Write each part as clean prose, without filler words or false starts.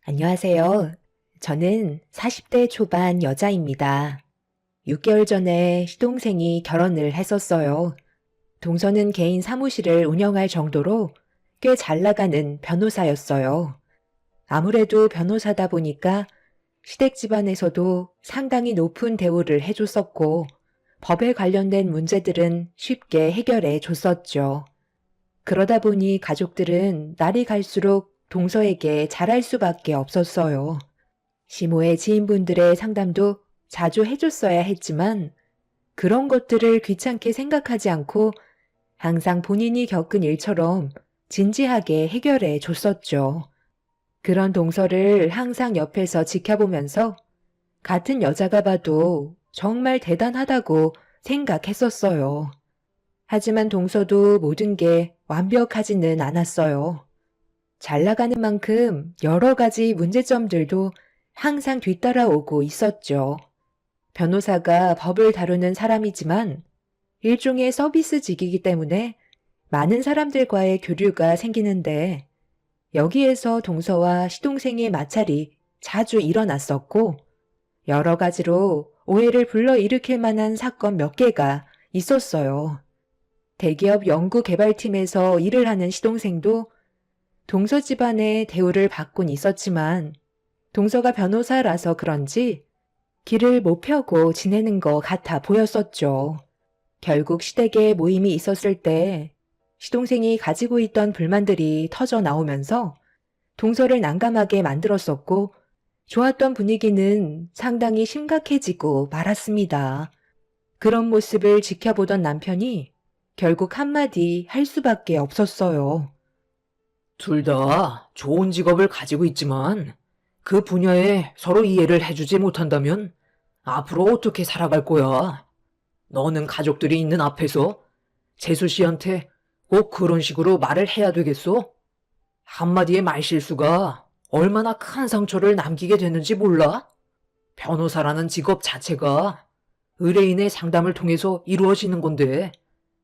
안녕하세요. 저는 40대 초반 여자입니다. 6개월 전에 시동생이 결혼을 했었어요. 동서는 개인 사무실을 운영할 정도로 꽤 잘 나가는 변호사였어요. 아무래도 변호사다 보니까 시댁 집안에서도 상당히 높은 대우를 해줬었고 법에 관련된 문제들은 쉽게 해결해 줬었죠. 그러다 보니 가족들은 날이 갈수록 동서에게 잘할 수밖에 없었어요. 시모의 지인분들의 상담도 자주 해줬어야 했지만 그런 것들을 귀찮게 생각하지 않고 항상 본인이 겪은 일처럼 진지하게 해결해 줬었죠. 그런 동서를 항상 옆에서 지켜보면서 같은 여자가 봐도 정말 대단하다고 생각했었어요. 하지만 동서도 모든 게 완벽하지는 않았어요. 잘 나가는 만큼 여러 가지 문제점들도 항상 뒤따라오고 있었죠. 변호사가 법을 다루는 사람이지만 일종의 서비스직이기 때문에 많은 사람들과의 교류가 생기는데 여기에서 동서와 시동생의 마찰이 자주 일어났었고 여러 가지로 오해를 불러일으킬 만한 사건 몇 개가 있었어요. 대기업 연구개발팀에서 일을 하는 시동생도 동서 집안의 대우를 받곤 있었지만 동서가 변호사라서 그런지 길을 못 펴고 지내는 것 같아 보였었죠. 결국 시댁에 모임이 있었을 때 시동생이 가지고 있던 불만들이 터져 나오면서 동서를 난감하게 만들었었고 좋았던 분위기는 상당히 심각해지고 말았습니다. 그런 모습을 지켜보던 남편이 결국 한마디 할 수밖에 없었어요. 둘 다 좋은 직업을 가지고 있지만 그 분야에 서로 이해를 해주지 못한다면 앞으로 어떻게 살아갈 거야? 너는 가족들이 있는 앞에서 재수 씨한테 꼭 그런 식으로 말을 해야 되겠어? 한마디의 말실수가 얼마나 큰 상처를 남기게 되는지 몰라? 변호사라는 직업 자체가 의뢰인의 상담을 통해서 이루어지는 건데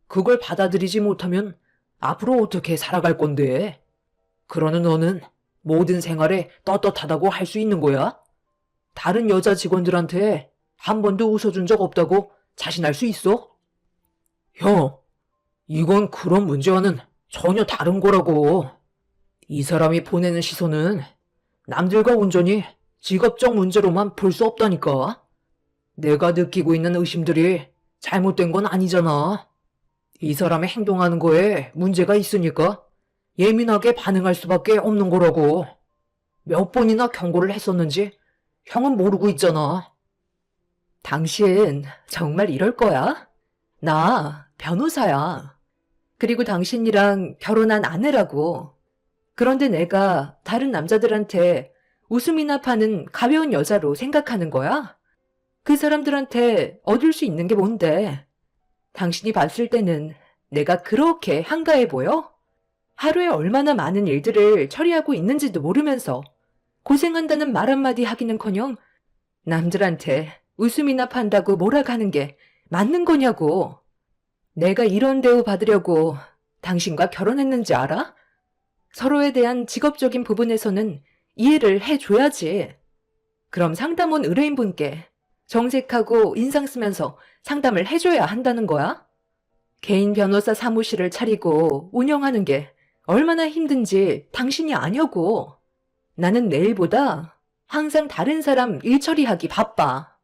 그걸 받아들이지 못하면 앞으로 어떻게 살아갈 건데? 그러는 너는 모든 생활에 떳떳하다고 할 수 있는 거야? 다른 여자 직원들한테 한 번도 웃어준 적 없다고 자신할 수 있어? 형, 이건 그런 문제와는 전혀 다른 거라고. 이 사람이 보내는 시선은 남들과 온전히 직업적 문제로만 볼 수 없다니까. 내가 느끼고 있는 의심들이 잘못된 건 아니잖아. 이 사람의 행동하는 거에 문제가 있으니까 예민하게 반응할 수밖에 없는 거라고. 몇 번이나 경고를 했었는지 형은 모르고 있잖아. 당신 정말 이럴 거야? 나 변호사야. 그리고 당신이랑 결혼한 아내라고. 그런데 내가 다른 남자들한테 웃음이나 파는 가벼운 여자로 생각하는 거야? 그 사람들한테 얻을 수 있는 게 뭔데? 당신이 봤을 때는 내가 그렇게 한가해 보여? 하루에 얼마나 많은 일들을 처리하고 있는지도 모르면서 고생한다는 말 한마디 하기는커녕 남들한테 웃음이나 판다고 몰아가는 게 맞는 거냐고. 내가 이런 대우 받으려고 당신과 결혼했는지 알아? 서로에 대한 직업적인 부분에서는 이해를 해줘야지. 그럼 상담원 의뢰인분께 정색하고 인상 쓰면서 상담을 해줘야 한다는 거야? 개인 변호사 사무실을 차리고 운영하는 게 얼마나 힘든지 당신이 아냐고. 나는 내일보다 항상 다른 사람 일 처리하기 바빠.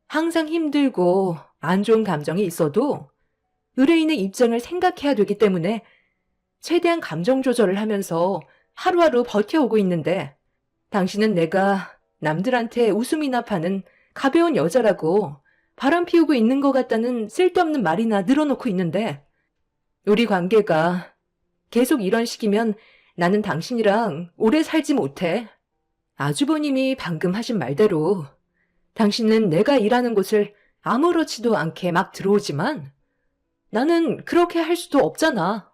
항상 힘들고 안 좋은 감정이 있어도 의뢰인의 입장을 생각해야 되기 때문에 최대한 감정 조절을 하면서 하루하루 버텨오고 있는데 당신은 내가 남들한테 웃음이나 파는 가벼운 여자라고 바람 피우고 있는 것 같다는 쓸데없는 말이나 늘어놓고 있는데 우리 관계가 계속 이런 식이면 나는 당신이랑 오래 살지 못해. 아주버님이 방금 하신 말대로 당신은 내가 일하는 곳을 아무렇지도 않게 막 들어오지만 나는 그렇게 할 수도 없잖아.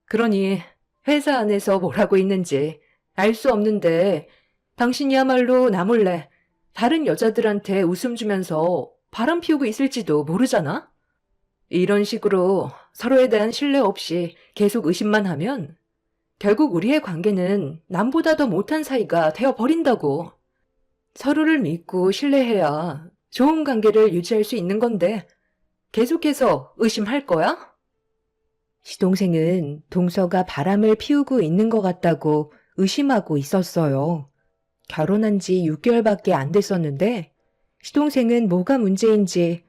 그러니 회사 안에서 뭘 하고 있는지 알 수 없는데 당신이야말로 나 몰래 다른 여자들한테 웃음 주면서 바람 피우고 있을지도 모르잖아? 이런 식으로 서로에 대한 신뢰 없이 계속 의심만 하면 결국 우리의 관계는 남보다 더 못한 사이가 되어버린다고. 서로를 믿고 신뢰해야 좋은 관계를 유지할 수 있는 건데 계속해서 의심할 거야? 시동생은 동서가 바람을 피우고 있는 것 같다고 의심하고 있었어요. 결혼한 지 6개월밖에 안 됐었는데 시동생은 뭐가 문제인지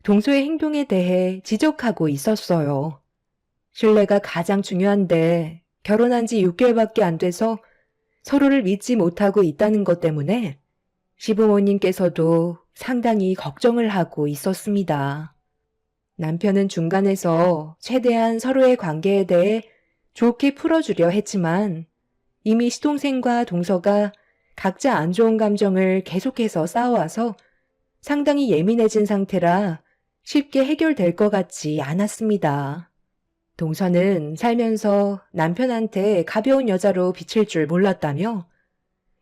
동서의 행동에 대해 지적하고 있었어요. 신뢰가 가장 중요한데 결혼한 지 6개월밖에 안 돼서 서로를 믿지 못하고 있다는 것 때문에 시부모님께서도 상당히 걱정을 하고 있었습니다. 남편은 중간에서 최대한 서로의 관계에 대해 좋게 풀어주려 했지만 이미 시동생과 동서가 각자 안 좋은 감정을 계속해서 쌓아와서 상당히 예민해진 상태라 쉽게 해결될 것 같지 않았습니다. 동서는 살면서 남편한테 가벼운 여자로 비칠 줄 몰랐다며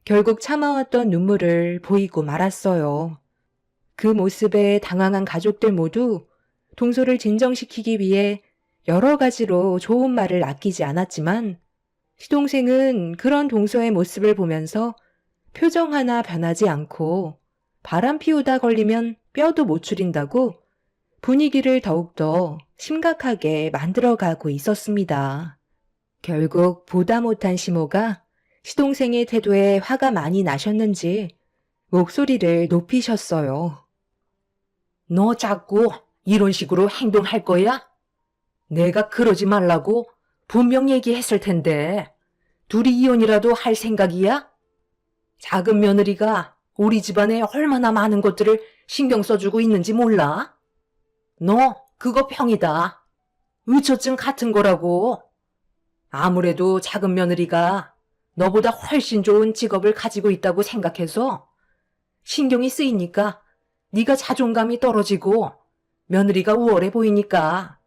결국 참아왔던 눈물을 보이고 말았어요. 그 모습에 당황한 가족들 모두 동서를 진정시키기 위해 여러 가지로 좋은 말을 아끼지 않았지만 시동생은 그런 동서의 모습을 보면서 표정 하나 변하지 않고 바람 피우다 걸리면 뼈도 못 추린다고 분위기를 더욱더 심각하게 만들어가고 있었습니다. 결국 보다 못한 시모가 시동생의 태도에 화가 많이 나셨는지 목소리를 높이셨어요. 너 자꾸 이런 식으로 행동할 거야? 내가 그러지 말라고 분명 얘기했을 텐데 둘이 이혼이라도 할 생각이야? 작은 며느리가 우리 집안에 얼마나 많은 것들을 신경 써주고 있는지 몰라? 너 그거 병이다. 의처증 같은 거라고. 아무래도 작은 며느리가 너보다 훨씬 좋은 직업을 가지고 있다고 생각해서 신경이 쓰이니까 네가 자존감이 떨어지고 며느리가 우월해 보이니까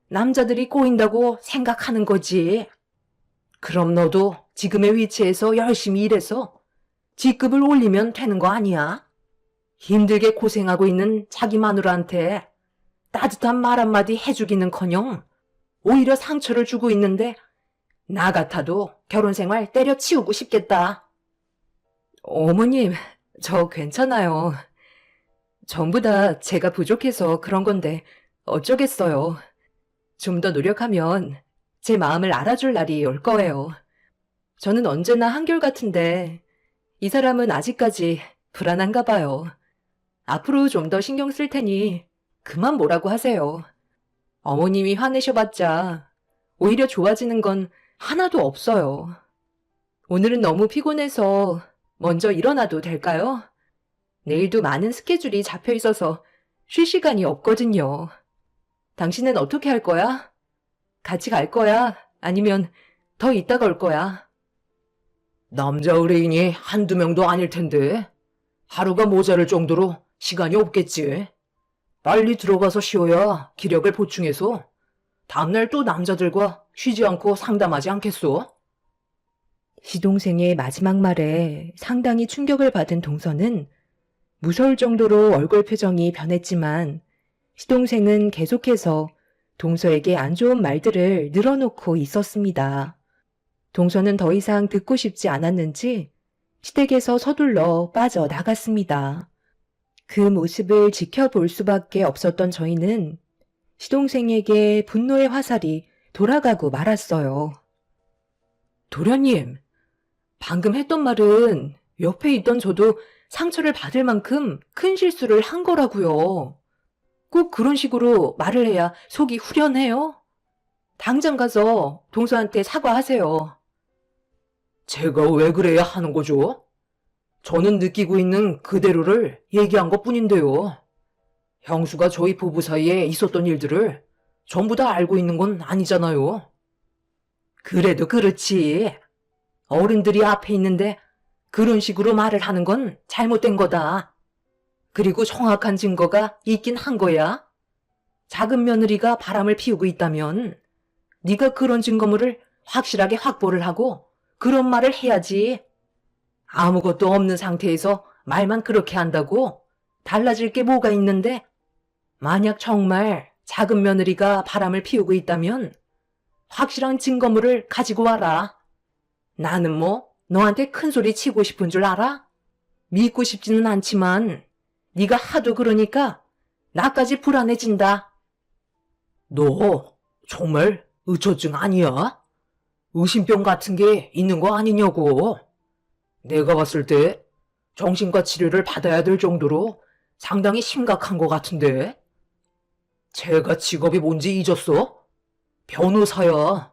남자들이 꼬인다고 생각하는 거지. 그럼 너도 지금의 위치에서 열심히 일해서 직급을 올리면 되는 거 아니야? 힘들게 고생하고 있는 자기 마누라한테 따뜻한 말 한마디 해주기는커녕 오히려 상처를 주고 있는데 나 같아도 결혼 생활 때려치우고 싶겠다. 어머님, 저 괜찮아요. 전부 다 제가 부족해서 그런 건데 어쩌겠어요. 좀 더 노력하면 제 마음을 알아줄 날이 올 거예요. 저는 언제나 한결같은데 이 사람은 아직까지 불안한가 봐요. 앞으로 좀 더 신경 쓸 테니 그만 뭐라고 하세요. 어머님이 화내셔봤자 오히려 좋아지는 건 하나도 없어요. 오늘은 너무 피곤해서 먼저 일어나도 될까요? 내일도 많은 스케줄이 잡혀 있어서 쉴 시간이 없거든요. 당신은 어떻게 할 거야? 같이 갈 거야? 아니면 더 있다가 올 거야? 남자 의뢰인이 한두 명도 아닐 텐데 하루가 모자랄 정도로 시간이 없겠지. 빨리 들어가서 쉬어야 기력을 보충해서 다음날 또 남자들과 쉬지 않고 상담하지 않겠소? 시동생의 마지막 말에 상당히 충격을 받은 동서는 무서울 정도로 얼굴 표정이 변했지만 시동생은 계속해서 동서에게 안 좋은 말들을 늘어놓고 있었습니다. 동서는 더 이상 듣고 싶지 않았는지 시댁에서 서둘러 빠져나갔습니다. 그 모습을 지켜볼 수밖에 없었던 저희는 시동생에게 분노의 화살이 돌아가고 말았어요. 도련님, 방금 했던 말은 옆에 있던 저도 상처를 받을 만큼 큰 실수를 한 거라고요. 꼭 그런 식으로 말을 해야 속이 후련해요? 당장 가서 동서한테 사과하세요. 제가 왜 그래야 하는 거죠? 저는 느끼고 있는 그대로를 얘기한 것뿐인데요. 형수가 저희 부부 사이에 있었던 일들을 전부 다 알고 있는 건 아니잖아요. 그래도 그렇지. 어른들이 앞에 있는데 그런 식으로 말을 하는 건 잘못된 거다. 그리고 정확한 증거가 있긴 한 거야. 작은 며느리가 바람을 피우고 있다면 네가 그런 증거물을 확실하게 확보를 하고 그런 말을 해야지. 아무것도 없는 상태에서 말만 그렇게 한다고 달라질 게 뭐가 있는데? 만약 정말 작은 며느리가 바람을 피우고 있다면 확실한 증거물을 가지고 와라. 나는 뭐 너한테 큰 소리 치고 싶은 줄 알아? 믿고 싶지는 않지만 네가 하도 그러니까 나까지 불안해진다. 너 정말 의처증 아니야? 의심병 같은 게 있는 거 아니냐고. 내가 봤을 때 정신과 치료를 받아야 될 정도로 상당히 심각한 것 같은데. 제가 직업이 뭔지 잊었어? 변호사야.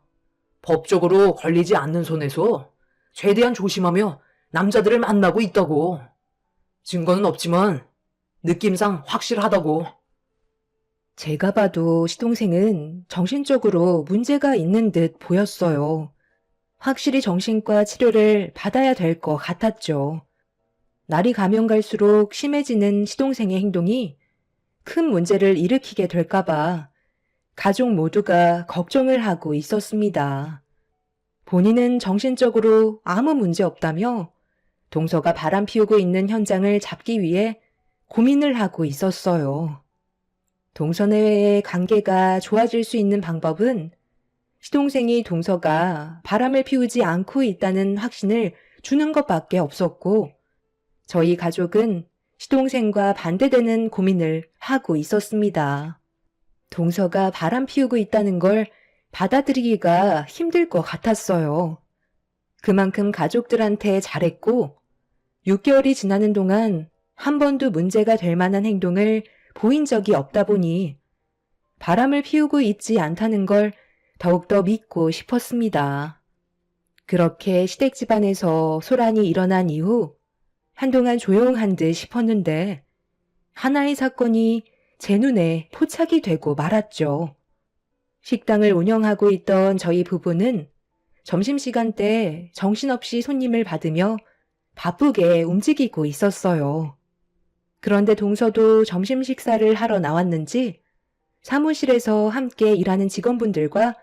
법적으로 걸리지 않는 선에서 최대한 조심하며 남자들을 만나고 있다고. 증거는 없지만 느낌상 확실하다고. 제가 봐도 시동생은 정신적으로 문제가 있는 듯 보였어요. 확실히 정신과 치료를 받아야 될 것 같았죠. 날이 가면 갈수록 심해지는 시동생의 행동이 큰 문제를 일으키게 될까봐 가족 모두가 걱정을 하고 있었습니다. 본인은 정신적으로 아무 문제 없다며 동서가 바람 피우고 있는 현장을 잡기 위해 고민을 하고 있었어요. 동서 내외의 관계가 좋아질 수 있는 방법은 시동생이 동서가 바람을 피우지 않고 있다는 확신을 주는 것밖에 없었고, 저희 가족은 시동생과 반대되는 고민을 하고 있었습니다. 동서가 바람 피우고 있다는 걸 받아들이기가 힘들 것 같았어요. 그만큼 가족들한테 잘했고, 6개월이 지나는 동안 한 번도 문제가 될 만한 행동을 보인 적이 없다 보니 바람을 피우고 있지 않다는 걸 더욱더 믿고 싶었습니다. 그렇게 시댁 집안에서 소란이 일어난 이후 한동안 조용한 듯 싶었는데 하나의 사건이 제 눈에 포착이 되고 말았죠. 식당을 운영하고 있던 저희 부부는 점심시간 때 정신없이 손님을 받으며 바쁘게 움직이고 있었어요. 그런데 동서도 점심 식사를 하러 나왔는지 사무실에서 함께 일하는 직원분들과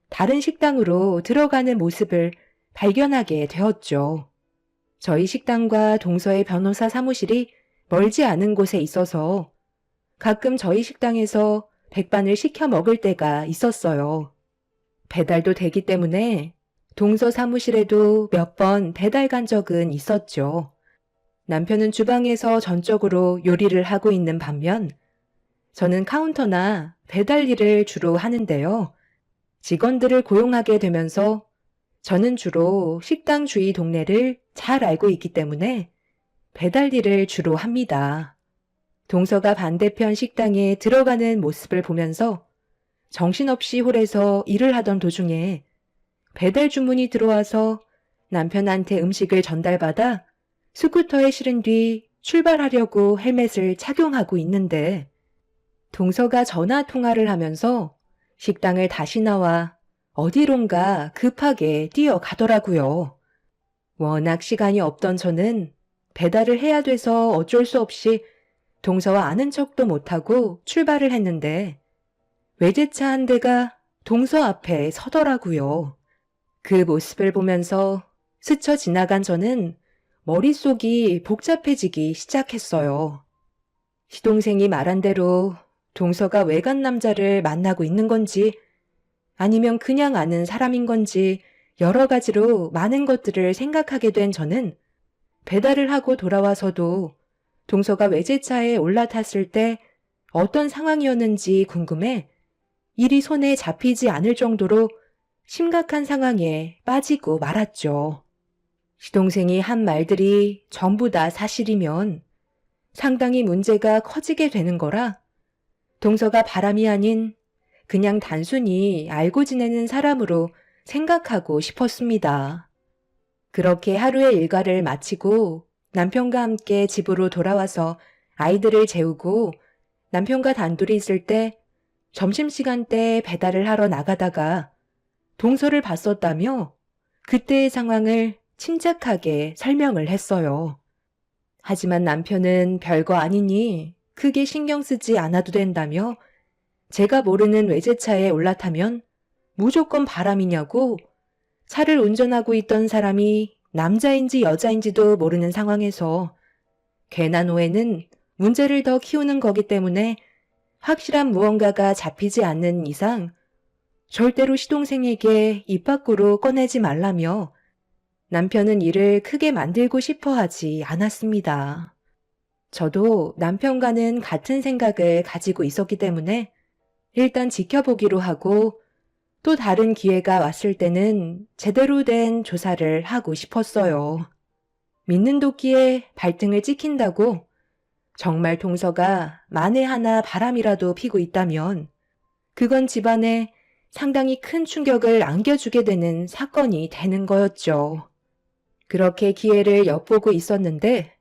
다른 식당으로 들어가는 모습을 발견하게 되었죠. 저희 식당과 동서의 변호사 사무실이 멀지 않은 곳에 있어서 가끔 저희 식당에서 백반을 시켜 먹을 때가 있었어요. 배달도 되기 때문에 동서 사무실에도 몇 번 배달 간 적은 있었죠. 남편은 주방에서 전적으로 요리를 하고 있는 반면 저는 카운터나 배달 일을 주로 하는데요. 직원들을 고용하게 되면서 저는 주로 식당 주위 동네를 잘 알고 있기 때문에 배달 일을 주로 합니다. 동서가 반대편 식당에 들어가는 모습을 보면서 정신없이 홀에서 일을 하던 도중에 배달 주문이 들어와서 남편한테 음식을 전달받아 스쿠터에 실은 뒤 출발하려고 헬멧을 착용하고 있는데 동서가 전화 통화를 하면서 식당을 다시 나와 어디론가 급하게 뛰어가더라고요. 워낙 시간이 없던 저는 배달을 해야 돼서 어쩔 수 없이 동서와 아는 척도 못하고 출발을 했는데 외제차 한 대가 동서 앞에 서더라고요. 그 모습을 보면서 스쳐 지나간 저는 머릿속이 복잡해지기 시작했어요. 시동생이 말한 대로 동서가 외간 남자를 만나고 있는 건지 아니면 그냥 아는 사람인 건지 여러 가지로 많은 것들을 생각하게 된 저는 배달을 하고 돌아와서도 동서가 외제차에 올라탔을 때 어떤 상황이었는지 궁금해 일이 손에 잡히지 않을 정도로 심각한 상황에 빠지고 말았죠. 시동생이 한 말들이 전부 다 사실이면 상당히 문제가 커지게 되는 거라 동서가 바람이 아닌 그냥 단순히 알고 지내는 사람으로 생각하고 싶었습니다. 그렇게 하루의 일과를 마치고 남편과 함께 집으로 돌아와서 아이들을 재우고 남편과 단둘이 있을 때 점심시간 때 배달을 하러 나가다가 동서를 봤었다며 그때의 상황을 침착하게 설명을 했어요. 하지만 남편은 별거 아니니 크게 신경 쓰지 않아도 된다며 제가 모르는 외제차에 올라타면 무조건 바람이냐고 차를 운전하고 있던 사람이 남자인지 여자인지도 모르는 상황에서 괜한 오해는 문제를 더 키우는 거기 때문에 확실한 무언가가 잡히지 않는 이상 절대로 시동생에게 입 밖으로 꺼내지 말라며 남편은 일을 크게 만들고 싶어 하지 않았습니다. 저도 남편과는 같은 생각을 가지고 있었기 때문에 일단 지켜보기로 하고 또 다른 기회가 왔을 때는 제대로 된 조사를 하고 싶었어요. 믿는 도끼에 발등을 찍힌다고 정말 동서가 만에 하나 바람이라도 피고 있다면 그건 집안에 상당히 큰 충격을 안겨주게 되는 사건이 되는 거였죠. 그렇게 기회를 엿보고 있었는데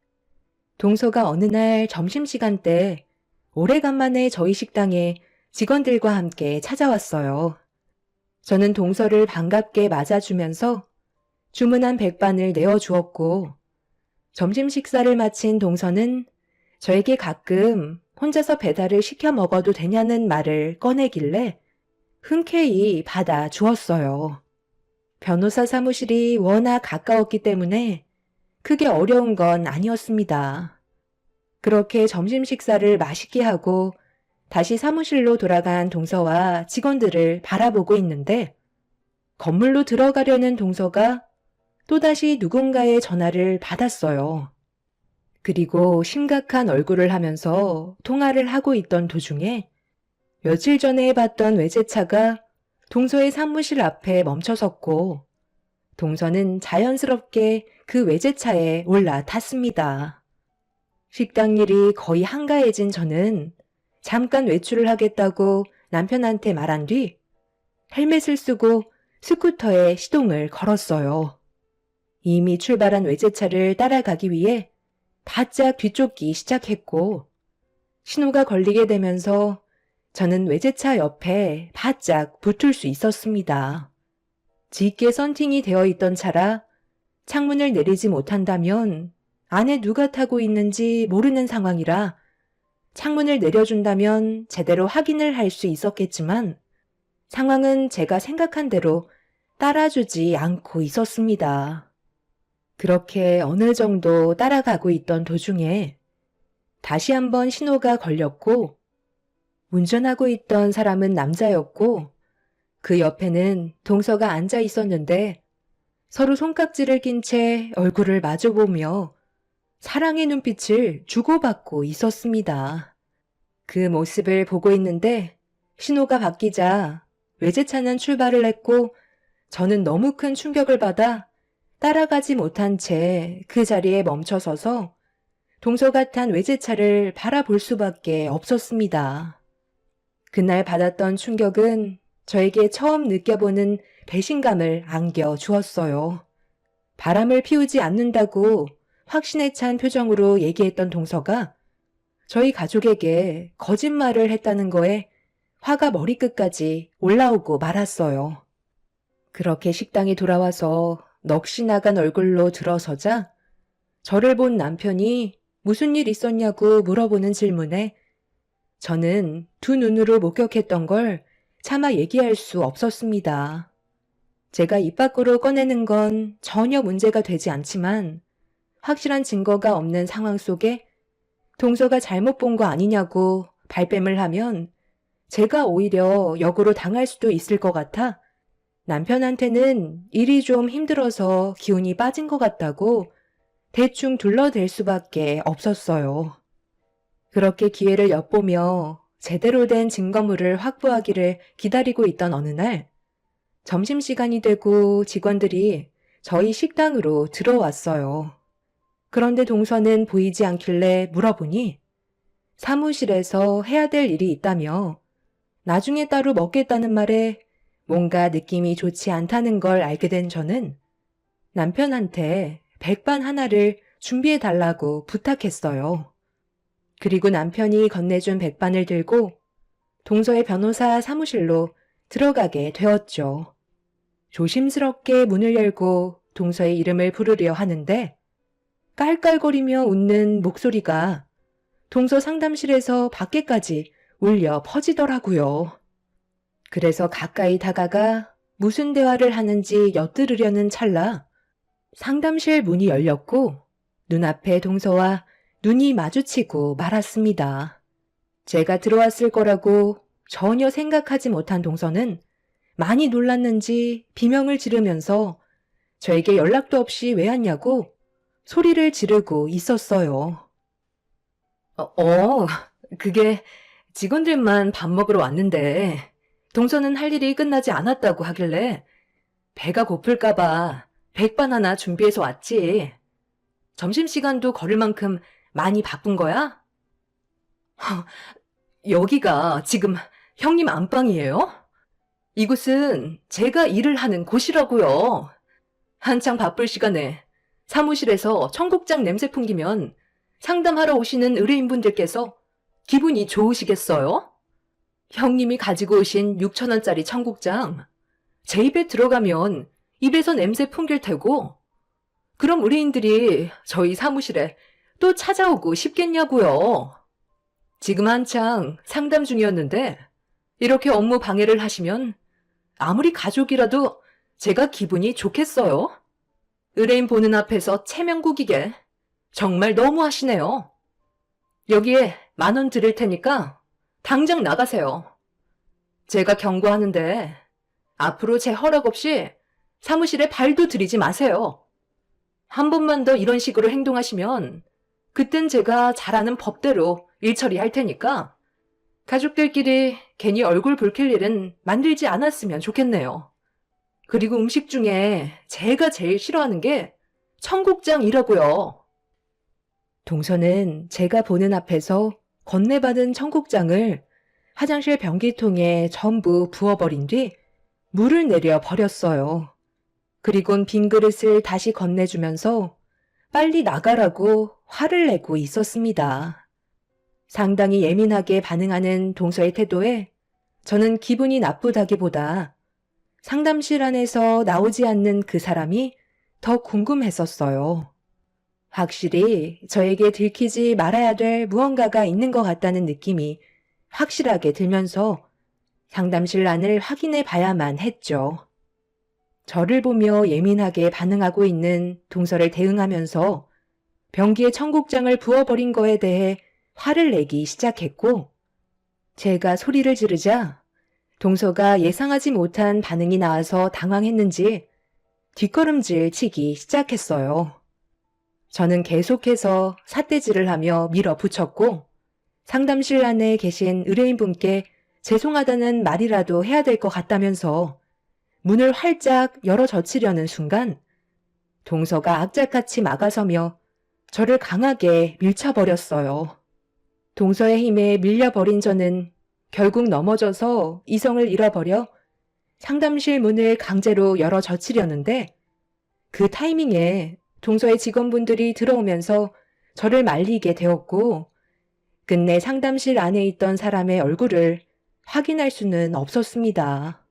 동서가 어느 날 점심시간 때 오래간만에 저희 식당에 직원들과 함께 찾아왔어요. 저는 동서를 반갑게 맞아주면서 주문한 백반을 내어주었고 점심 식사를 마친 동서는 저에게 가끔 혼자서 배달을 시켜 먹어도 되냐는 말을 꺼내길래 흔쾌히 받아 주었어요. 변호사 사무실이 워낙 가까웠기 때문에 크게 어려운 건 아니었습니다. 그렇게 점심 식사를 맛있게 하고 다시 사무실로 돌아간 동서와 직원들을 바라보고 있는데 건물로 들어가려는 동서가 또다시 누군가의 전화를 받았어요. 그리고 심각한 얼굴을 하면서 통화를 하고 있던 도중에 며칠 전에 봤던 외제차가 동서의 사무실 앞에 멈춰섰고 동서는 자연스럽게 그 외제차에 올라탔습니다. 식당 일이 거의 한가해진 저는 잠깐 외출을 하겠다고 남편한테 말한 뒤 헬멧을 쓰고 스쿠터에 시동을 걸었어요. 이미 출발한 외제차를 따라가기 위해 바짝 뒤쫓기 시작했고 신호가 걸리게 되면서 저는 외제차 옆에 바짝 붙을 수 있었습니다. 짙게 선팅이 되어 있던 차라 창문을 내리지 못한다면 안에 누가 타고 있는지 모르는 상황이라 창문을 내려준다면 제대로 확인을 할 수 있었겠지만 상황은 제가 생각한 대로 따라주지 않고 있었습니다. 그렇게 어느 정도 따라가고 있던 도중에 다시 한번 신호가 걸렸고 운전하고 있던 사람은 남자였고 그 옆에는 동서가 앉아 있었는데 서로 손깍지를 낀 채 얼굴을 마주보며 사랑의 눈빛을 주고받고 있었습니다. 그 모습을 보고 있는데 신호가 바뀌자 외제차는 출발을 했고 저는 너무 큰 충격을 받아 따라가지 못한 채 그 자리에 멈춰서서 동서가 탄 외제차를 바라볼 수밖에 없었습니다. 그날 받았던 충격은 저에게 처음 느껴보는 배신감을 안겨주었어요. 바람을 피우지 않는다고 확신에 찬 표정으로 얘기했던 동서가 저희 가족에게 거짓말을 했다는 거에 화가 머리끝까지 올라오고 말았어요. 그렇게 식당에 돌아와서 넋이 나간 얼굴로 들어서자 저를 본 남편이 무슨 일 있었냐고 물어보는 질문에 저는 두 눈으로 목격했던 걸 차마 얘기할 수 없었습니다. 제가 입 밖으로 꺼내는 건 전혀 문제가 되지 않지만 확실한 증거가 없는 상황 속에 동서가 잘못 본 거 아니냐고 발뺌을 하면 제가 오히려 역으로 당할 수도 있을 것 같아 남편한테는 일이 좀 힘들어서 기운이 빠진 것 같다고 대충 둘러댈 수밖에 없었어요. 그렇게 기회를 엿보며 제대로 된 증거물을 확보하기를 기다리고 있던 어느 날 점심시간이 되고 직원들이 저희 식당으로 들어왔어요. 그런데 동서는 보이지 않길래 물어보니 사무실에서 해야 될 일이 있다며 나중에 따로 먹겠다는 말에 뭔가 느낌이 좋지 않다는 걸 알게 된 저는 남편한테 백반 하나를 준비해달라고 부탁했어요. 그리고 남편이 건네준 백반을 들고 동서의 변호사 사무실로 들어가게 되었죠. 조심스럽게 문을 열고 동서의 이름을 부르려 하는데 깔깔거리며 웃는 목소리가 동서 상담실에서 밖에까지 울려 퍼지더라고요. 그래서 가까이 다가가 무슨 대화를 하는지 엿들으려는 찰나 상담실 문이 열렸고 눈앞에 동서와 눈이 마주치고 말았습니다. 제가 들어왔을 거라고 전혀 생각하지 못한 동서는 많이 놀랐는지 비명을 지르면서 저에게 연락도 없이 왜 왔냐고 소리를 지르고 있었어요. 그게 직원들만 밥 먹으러 왔는데 동서는 할 일이 끝나지 않았다고 하길래 배가 고플까봐 백반 하나 준비해서 왔지. 점심시간도 걸을 만큼 많이 바쁜 거야? 여기가 지금 형님 안방이에요? 이곳은 제가 일을 하는 곳이라고요. 한창 바쁠 시간에 사무실에서 청국장 냄새 풍기면 상담하러 오시는 의뢰인분들께서 기분이 좋으시겠어요? 형님이 가지고 오신 6,000원짜리 청국장, 제 입에 들어가면 입에서 냄새 풍길 테고, 그럼 의뢰인들이 저희 사무실에 또 찾아오고 싶겠냐고요. 지금 한창 상담 중이었는데 이렇게 업무 방해를 하시면 아무리 가족이라도 제가 기분이 좋겠어요? 의뢰인 보는 앞에서 체면구기게 정말 너무하시네요. 여기에 10,000원 드릴 테니까 당장 나가세요. 제가 경고하는데 앞으로 제 허락 없이 사무실에 발도 들이지 마세요. 한 번만 더 이런 식으로 행동하시면 그땐 제가 잘 아는 법대로 일 처리할 테니까 가족들끼리 괜히 얼굴 붉힐 일은 만들지 않았으면 좋겠네요. 그리고 음식 중에 제가 제일 싫어하는 게 청국장이라고요. 동서는 제가 보는 앞에서 건네받은 청국장을 화장실 변기통에 전부 부어버린 뒤 물을 내려 버렸어요. 그리곤 빈 그릇을 다시 건네주면서 빨리 나가라고 화를 내고 있었습니다. 상당히 예민하게 반응하는 동서의 태도에 저는 기분이 나쁘다기보다 상담실 안에서 나오지 않는 그 사람이 더 궁금했었어요. 확실히 저에게 들키지 말아야 될 무언가가 있는 것 같다는 느낌이 확실하게 들면서 상담실 안을 확인해 봐야만 했죠. 저를 보며 예민하게 반응하고 있는 동서를 대응하면서 변기에 청국장을 부어버린 거에 대해 화를 내기 시작했고, 제가 소리를 지르자 동서가 예상하지 못한 반응이 나와서 당황했는지 뒷걸음질 치기 시작했어요. 저는 계속해서 삿대질을 하며 밀어붙였고 상담실 안에 계신 의뢰인분께 죄송하다는 말이라도 해야 될 것 같다면서 문을 활짝 열어젖히려는 순간 동서가 악착같이 막아서며 저를 강하게 밀쳐버렸어요. 동서의 힘에 밀려버린 저는 결국 넘어져서 이성을 잃어버려 상담실 문을 강제로 열어젖히려는데 그 타이밍에 동서의 직원분들이 들어오면서 저를 말리게 되었고 끝내 상담실 안에 있던 사람의 얼굴을 확인할 수는 없었습니다.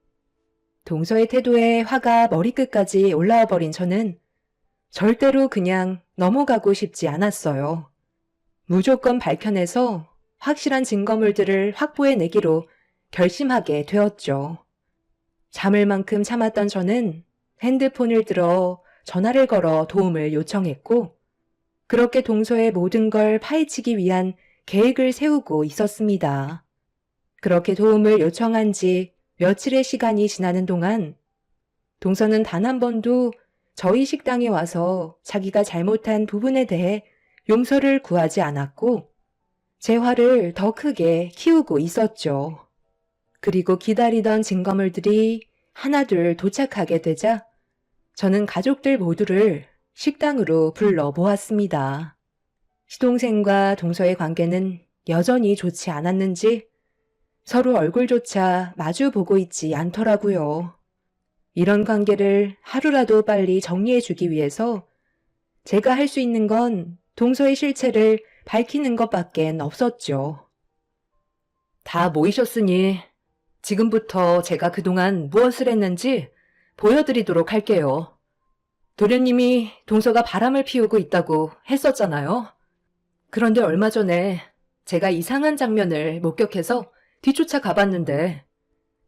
동서의 태도에 화가 머리끝까지 올라와 버린 저는 절대로 그냥 넘어가고 싶지 않았어요. 무조건 밝혀내서 확실한 증거물들을 확보해내기로 결심하게 되었죠. 참을 만큼 참았던 저는 핸드폰을 들어 전화를 걸어 도움을 요청했고 그렇게 동서의 모든 걸 파헤치기 위한 계획을 세우고 있었습니다. 그렇게 도움을 요청한 지 며칠의 시간이 지나는 동안 동서는 단 한 번도 저희 식당에 와서 자기가 잘못한 부분에 대해 용서를 구하지 않았고 제 화를 더 크게 키우고 있었죠. 그리고 기다리던 증거물들이 하나둘 도착하게 되자 저는 가족들 모두를 식당으로 불러 모았습니다. 시동생과 동서의 관계는 여전히 좋지 않았는지 서로 얼굴조차 마주 보고 있지 않더라고요. 이런 관계를 하루라도 빨리 정리해주기 위해서 제가 할 수 있는 건 동서의 실체를 밝히는 것밖엔 없었죠. 다 모이셨으니 지금부터 제가 그동안 무엇을 했는지 보여드리도록 할게요. 도련님이 동서가 바람을 피우고 있다고 했었잖아요. 그런데 얼마 전에 제가 이상한 장면을 목격해서 뒤쫓아 가봤는데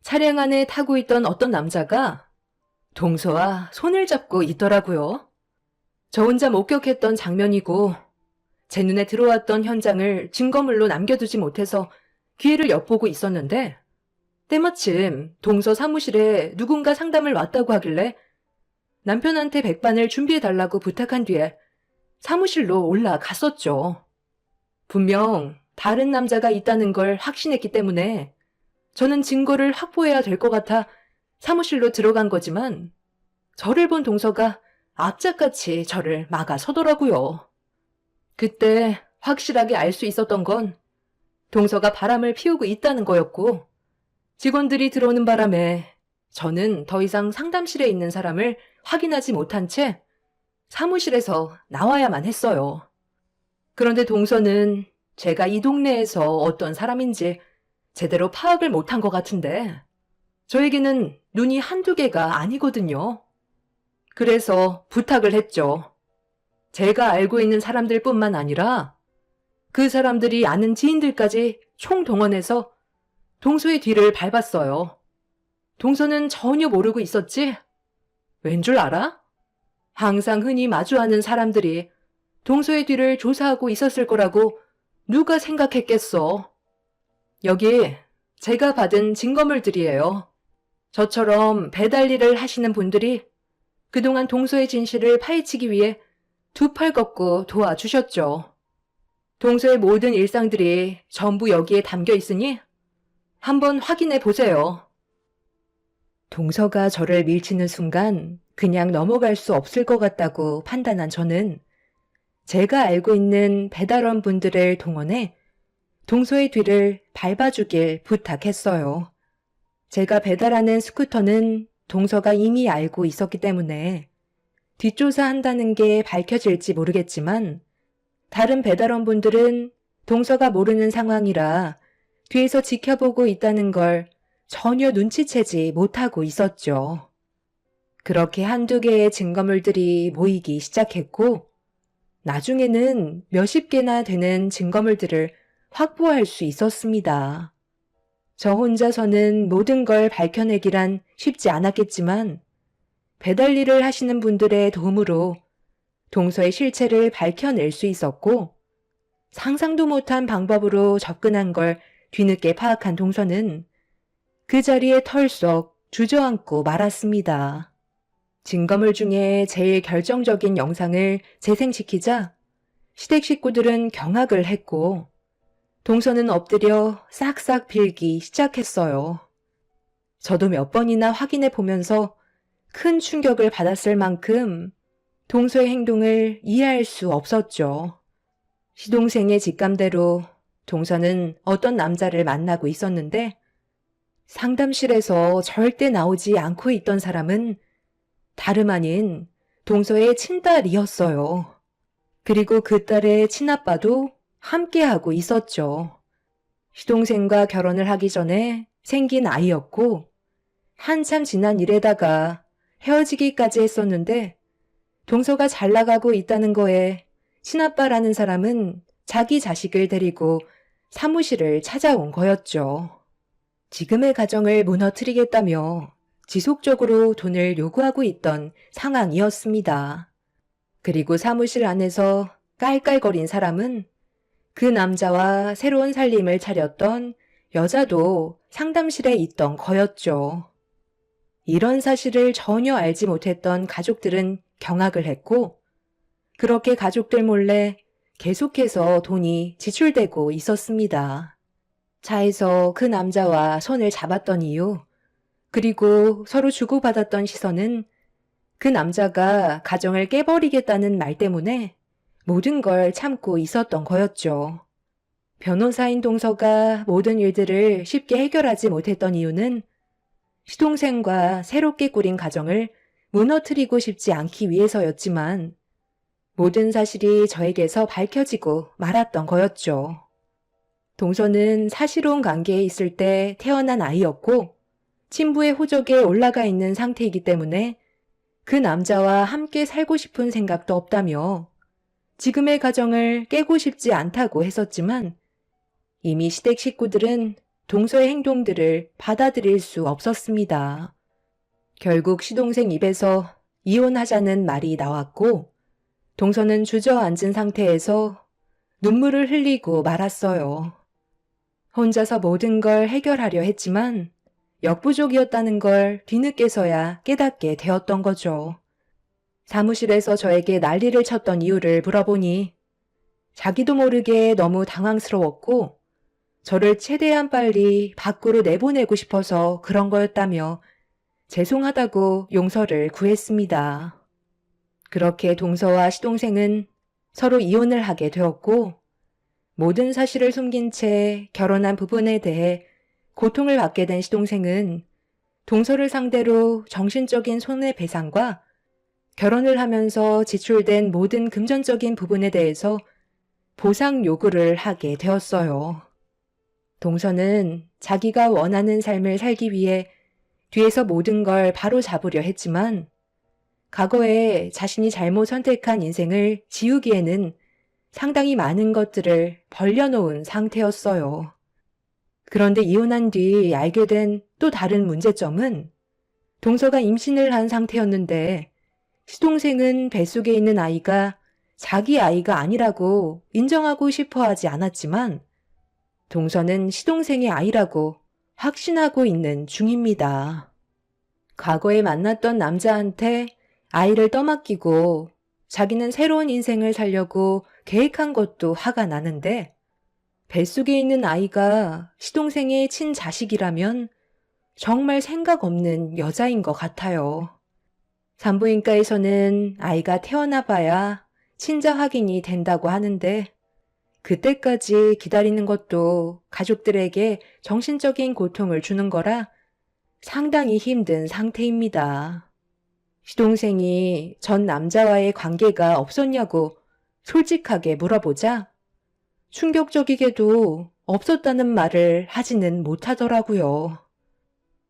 차량 안에 타고 있던 어떤 남자가 동서와 손을 잡고 있더라고요. 저 혼자 목격했던 장면이고 제 눈에 들어왔던 현장을 증거물로 남겨두지 못해서 기회를 엿보고 있었는데 때마침 동서 사무실에 누군가 상담을 왔다고 하길래 남편한테 백반을 준비해달라고 부탁한 뒤에 사무실로 올라갔었죠. 분명 다른 남자가 있다는 걸 확신했기 때문에 저는 증거를 확보해야 될 것 같아 사무실로 들어간 거지만 저를 본 동서가 악착같이 저를 막아서더라고요. 그때 확실하게 알 수 있었던 건 동서가 바람을 피우고 있다는 거였고 직원들이 들어오는 바람에 저는 더 이상 상담실에 있는 사람을 확인하지 못한 채 사무실에서 나와야만 했어요. 그런데 동서는 제가 이 동네에서 어떤 사람인지 제대로 파악을 못한 것 같은데 저에게는 눈이 한두 개가 아니거든요. 그래서 부탁을 했죠. 제가 알고 있는 사람들뿐만 아니라 그 사람들이 아는 지인들까지 총동원해서 동서의 뒤를 밟았어요. 동서는 전혀 모르고 있었지? 왠 줄 알아? 항상 흔히 마주하는 사람들이 동서의 뒤를 조사하고 있었을 거라고 누가 생각했겠어. 여기 제가 받은 증거물들이에요. 저처럼 배달 일을 하시는 분들이 그동안 동서의 진실을 파헤치기 위해 두 팔 걷고 도와주셨죠. 동서의 모든 일상들이 전부 여기에 담겨 있으니 한번 확인해 보세요. 동서가 저를 밀치는 순간 그냥 넘어갈 수 없을 것 같다고 판단한 저는 제가 알고 있는 배달원 분들을 동원해 동서의 뒤를 밟아주길 부탁했어요. 제가 배달하는 스쿠터는 동서가 이미 알고 있었기 때문에 뒷조사한다는 게 밝혀질지 모르겠지만 다른 배달원 분들은 동서가 모르는 상황이라 뒤에서 지켜보고 있다는 걸 전혀 눈치채지 못하고 있었죠. 그렇게 한두 개의 증거물들이 모이기 시작했고 나중에는 몇십 개나 되는 증거물들을 확보할 수 있었습니다. 저 혼자서는 모든 걸 밝혀내기란 쉽지 않았겠지만 배달 일을 하시는 분들의 도움으로 동서의 실체를 밝혀낼 수 있었고 상상도 못한 방법으로 접근한 걸 뒤늦게 파악한 동서는 그 자리에 털썩 주저앉고 말았습니다. 증거물 중에 제일 결정적인 영상을 재생시키자 시댁 식구들은 경악을 했고 동서는 엎드려 싹싹 빌기 시작했어요. 저도 몇 번이나 확인해 보면서 큰 충격을 받았을 만큼 동서의 행동을 이해할 수 없었죠. 시동생의 직감대로 동서는 어떤 남자를 만나고 있었는데 상담실에서 절대 나오지 않고 있던 사람은 다름 아닌 동서의 친딸이었어요. 그리고 그 딸의 친아빠도 함께하고 있었죠. 시동생과 결혼을 하기 전에 생긴 아이였고 한참 지난 일에다가 헤어지기까지 했었는데 동서가 잘 나가고 있다는 거에 친아빠라는 사람은 자기 자식을 데리고 사무실을 찾아온 거였죠. 지금의 가정을 무너뜨리겠다며 지속적으로 돈을 요구하고 있던 상황이었습니다. 그리고 사무실 안에서 깔깔거린 사람은 그 남자와 새로운 살림을 차렸던 여자도 상담실에 있던 거였죠. 이런 사실을 전혀 알지 못했던 가족들은 경악을 했고 그렇게 가족들 몰래 계속해서 돈이 지출되고 있었습니다. 차에서 그 남자와 손을 잡았던 이유, 그리고 서로 주고받았던 시선은 그 남자가 가정을 깨버리겠다는 말 때문에 모든 걸 참고 있었던 거였죠. 변호사인 동서가 모든 일들을 쉽게 해결하지 못했던 이유는 시동생과 새롭게 꾸린 가정을 무너뜨리고 싶지 않기 위해서였지만 모든 사실이 저에게서 밝혀지고 말았던 거였죠. 동서는 사실혼 관계에 있을 때 태어난 아이였고 친부의 호적에 올라가 있는 상태이기 때문에 그 남자와 함께 살고 싶은 생각도 없다며 지금의 가정을 깨고 싶지 않다고 했었지만 이미 시댁 식구들은 동서의 행동들을 받아들일 수 없었습니다. 결국 시동생 입에서 이혼하자는 말이 나왔고 동서는 주저앉은 상태에서 눈물을 흘리고 말았어요. 혼자서 모든 걸 해결하려 했지만 역부족이었다는 걸 뒤늦게서야 깨닫게 되었던 거죠. 사무실에서 저에게 난리를 쳤던 이유를 물어보니 자기도 모르게 너무 당황스러웠고 저를 최대한 빨리 밖으로 내보내고 싶어서 그런 거였다며 죄송하다고 용서를 구했습니다. 그렇게 동서와 시동생은 서로 이혼을 하게 되었고 모든 사실을 숨긴 채 결혼한 부분에 대해 고통을 받게 된 시동생은 동서를 상대로 정신적인 손해배상과 결혼을 하면서 지출된 모든 금전적인 부분에 대해서 보상 요구를 하게 되었어요. 동서는 자기가 원하는 삶을 살기 위해 뒤에서 모든 걸 바로 잡으려 했지만 과거에 자신이 잘못 선택한 인생을 지우기에는 상당히 많은 것들을 벌려놓은 상태였어요. 그런데 이혼한 뒤 알게 된 또 다른 문제점은 동서가 임신을 한 상태였는데 시동생은 뱃속에 있는 아이가 자기 아이가 아니라고 인정하고 싶어 하지 않았지만 동서는 시동생의 아이라고 확신하고 있는 중입니다. 과거에 만났던 남자한테 아이를 떠맡기고 자기는 새로운 인생을 살려고 계획한 것도 화가 나는데 뱃속에 있는 아이가 시동생의 친자식이라면 정말 생각 없는 여자인 것 같아요. 산부인과에서는 아이가 태어나 봐야 친자 확인이 된다고 하는데 그때까지 기다리는 것도 가족들에게 정신적인 고통을 주는 거라 상당히 힘든 상태입니다. 시동생이 전 남자와의 관계가 없었냐고 솔직하게 물어보자 충격적이게도 없었다는 말을 하지는 못하더라고요.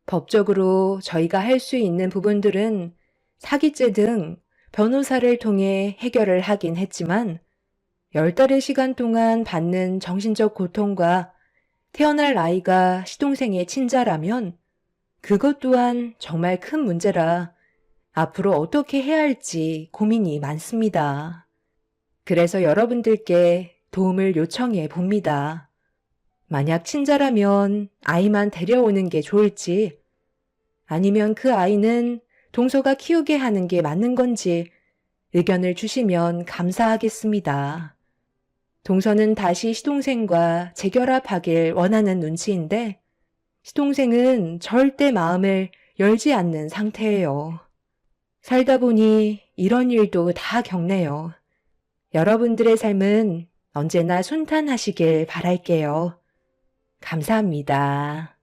법적으로 저희가 할 수 있는 부분들은 사기죄 등 변호사를 통해 해결을 하긴 했지만 10달의 시간 동안 받는 정신적 고통과 태어날 아이가 시동생의 친자라면 그것 또한 정말 큰 문제라 앞으로 어떻게 해야 할지 고민이 많습니다. 그래서 여러분들께 도움을 요청해 봅니다. 만약 친자라면 아이만 데려오는 게 좋을지 아니면 그 아이는 동서가 키우게 하는 게 맞는 건지 의견을 주시면 감사하겠습니다. 동서는 다시 시동생과 재결합하길 원하는 눈치인데 시동생은 절대 마음을 열지 않는 상태예요. 살다 보니 이런 일도 다 겪네요. 여러분들의 삶은 언제나 순탄하시길 바랄게요. 감사합니다.